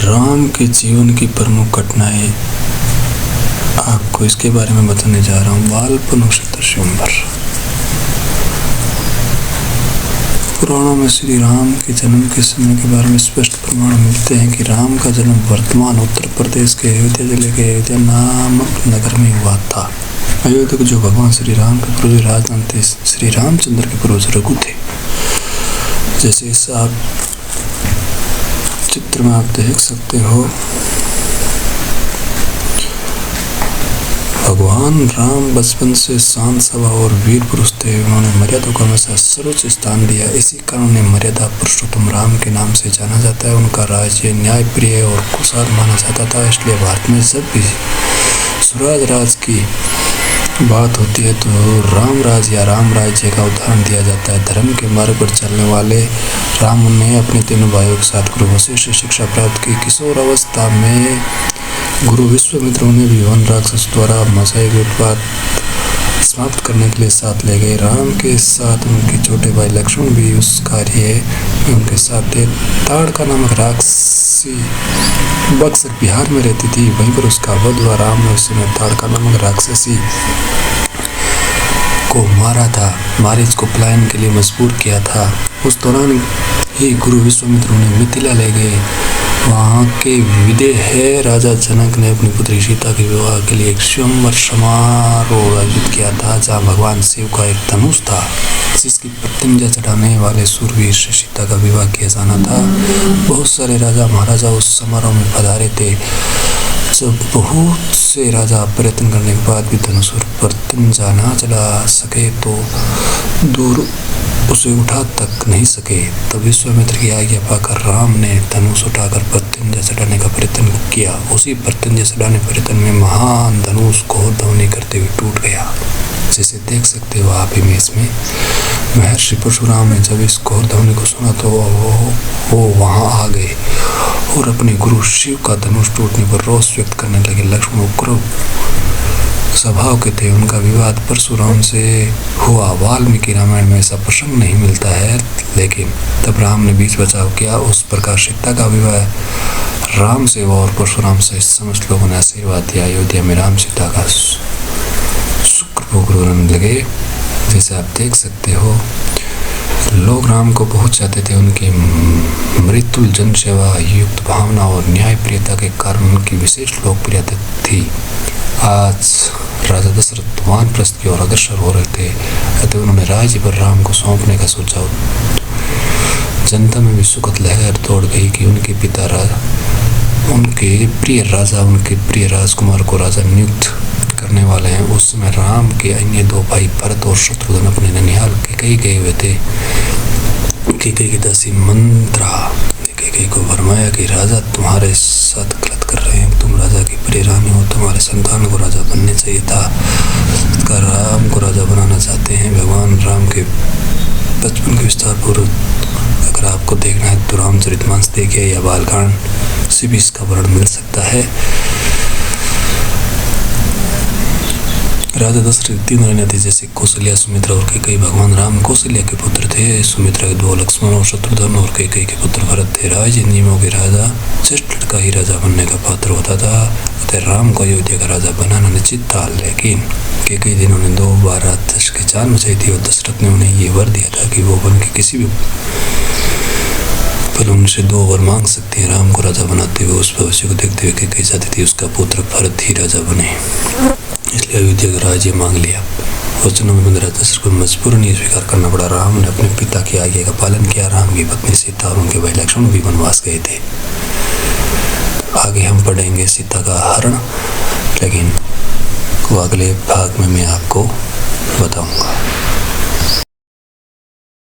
राम के जीवन की प्रमुख घटनाएं आपको इसके बारे में बताने जा रहा हूँ। बालपन और स्वयंवर। पुराणों में श्री राम के जन्म के समय के बारे में स्पष्ट प्रमाण मिलते हैं कि राम का जन्म वर्तमान उत्तर प्रदेश के अयोध्या जिले के अयोध्या नामक नगर में हुआ था। अयोध्या के जो भगवान श्री राम के पूर्वज राजधानी थे, श्री रामचंद्र के पूर्वज रघु थे। जैसे इस आप चित्र में आप देख सकते हो, भगवान राम बचपन से शांत स्वभाव और वीर पुरुष थे। उन्होंने मर्यादा को हमेशा सर्वोच्च स्थान दिया। इसी कारण उन्हें मर्यादा पुरुषोत्तम राम के नाम से जाना जाता है। उनका राज्य न्यायप्रिय और कुशाग्र माना जाता था। इसलिए भारत में जब भी स्वराज राज की बात होती है तो राम राज या राम राज्य का उदाहरण दिया जाता है। धर्म के मार्ग पर चलने वाले राम ने अपने तीनों भाइयों के साथ गुरु वशिष्ठ से शिक्षा प्राप्त की। किशोर अवस्था में गुरु विश्वामित्र ने भी वन राक्षस द्वारा मचाए गए उत्पात समाप्त करने के लिए साथ ले गए। राम के साथ उनके छोटे भाई लक्ष्मण भी उस कार्य में उनके साथ थे। ताड़का नामक राक्षसी बक्सर बिहार में रहती थी। वहीं पर उसका वध हुआ। राम ने उस समय ताड़का नामक राक्षसी को मारा था, मारीच को पलायन के लिए मजबूर किया था। उस दौरान ही गुरु विश्वामित्र उन्हें मिथिला ले गए। वहाँ के विदेह राजा जनक ने अपनी पुत्री सीता के विवाह के लिए एक स्वयंवर समारोह आयोजित किया था, जहाँ भगवान शिव का एक धनुष था जिसकी प्रत्यंजा चढ़ाने वाले सूरवीर से सीता का विवाह किया जाना था। बहुत सारे राजा महाराजा उस समारोह में पधारे थे। जब बहुत से राजा प्रयत्न करने के बाद भी धनुष और प्रत्यंजा ना चढ़ा सके तो दूर उसे उठा तक नहीं सके, तब विश्वामित्र की आज्ञा पाकर राम ने धनुष उठाकर प्रत्यंजा चढ़ाने का प्रयत्न किया। उसी प्रत्यंजा चढ़ाने प्रयत्न में महान धनुष घोर ध्वनि करते हुए टूट गया। जैसे देख सकते हो आप इमेज में, महर्षि परशुराम ने जब इस घोर ध्वनि को सुना तो वो वहां आ गए और अपने गुरु शिव का धनुष टूटने पर रोष व्यक्त करने लगे। लक्ष्मण उग्र स्वभाव के थे। उनका विवाद परशुराम से हुआ। वाल्मीकि रामायण में ऐसा प्रसंग नहीं मिलता है, लेकिन तब राम ने बीच बचाव किया। उस प्रकार सीता का विवाह राम से हुआ और परशुराम से समस्त लोगों ने आशीर्वाद दिया। अयोध्या में राम सीता का शुक्र भोग होने लगे। जैसे आप देख सकते हो, लोग राम को बहुत चाहते थे। उनकी मृत्युल जन सेवा युक्त भावना और न्याय प्रियता के कारण उनकी विशेष लोकप्रियता थी। आज राजा दशरथ वानप्रस्थ की ओर अग्रसर हो रहे थे, अतः उन्होंने राज्य पर राम को सौंपने का सोचा। जनता में भी सुखद लहर दौड़ गई कि उनके पिता उनके प्रिय राजकुमार को राजा नियुक्त करने वाले हैं। उस समय राम के अन्य दो भाई भरत और शत्रुघ्न अपने ननिहाल कैकेयी गए हुए थे। कैकेयी की दासी मंत्रा ने कैकेयी को फरमाया कि राजा तुम्हारे साथ गलत कर रहे हैं। तुम राजा की प्रिय रानी हो, तुम्हारे संतान को राजा बनने चाहिए था। राम को राजा बनाना चाहते हैं। भगवान राम के बचपन के विस्तार पूर्व अगर आपको देखना है तो रामचरितमानस देखिए या बालकांड से भी इसका वर्णन मिल सकता है। राजा दशरथ तीन रानियां थी, जैसे कौशल्या, सुमित्रा और कैकेयी। भगवान राम कौशल्या के पुत्र थे। सुमित्रा के दो लक्ष्मण और शत्रुघ्न और कैकेयी के पुत्र भरत थे। राज्य नियमों के राजा श्रेष्ठ लड़का ही राजा बनने का पात्र होता था, अतः राम को अयोध्या का राजा बनाना निश्चित था। लेकिन कैकेयी जिन्होंने 2 बार राक्षस की जान बचाई थी और दशरथ ने उन्हें ये वर दिया था कि वो वन के किसी भी पल उनसे 2 वर मांग सकते हैं। राम को राजा बनाते हुए उस भविष्य को देखते हुए कैकेयी चाहती थी उसका पुत्र भरत ही राजा बने, इसलिए अयोध्या का राज्य मांग लिया। वचनों में राजा दशरथ को मजबूरन ये स्वीकार करना पड़ा। राम ने अपने पिता की आज्ञा का पालन किया। राम की पत्नी सीता और उनके भाई लक्ष्मण भी वनवास गए थे। आगे हम पढ़ेंगे सीता का हरण, लेकिन वो अगले भाग में मैं आपको बताऊंगा।